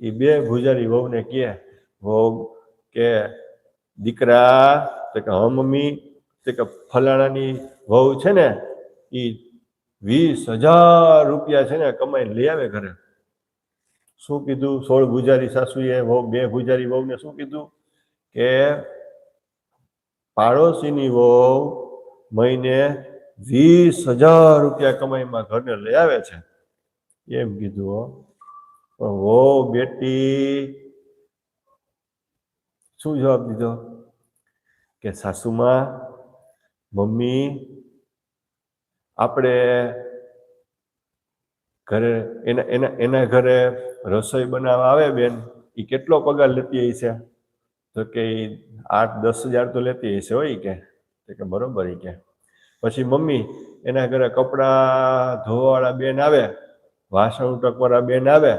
એ બે ભુજારી વહુને કહે, વહુ કે દીકરા, તો કે હા મમ્મી, તો કે ફલાણાની વહુ છે ને એ 20,000 રૂપિયા છે ને કમાઈને લઈ આવે ઘરે. શું કીધું 16 ભુજારી સાસુએ બે ભુજારી વહુને શું કીધું કે પાડોશીની વહુ મહિને 20,000 રૂપિયા કમાઈમાં ઘરને લઈ આવે છે એમ કીધું. પણ વહુ બેટી શું જવાબ દીધો કે સાસુમાં, મમ્મી આપણે ઘરે એના ઘરે રસોઈ બનાવવા આવે બેન, એ કેટલો પગાર લેતી હશે? તો કે 8-10,000 તો લેતી હશે હોય કે બરોબર. કે પછી મમ્મી એના ઘરે કપડાં ધોવાવાળા બેન આવે, વાસણ ઉટકવાળા બેન આવે,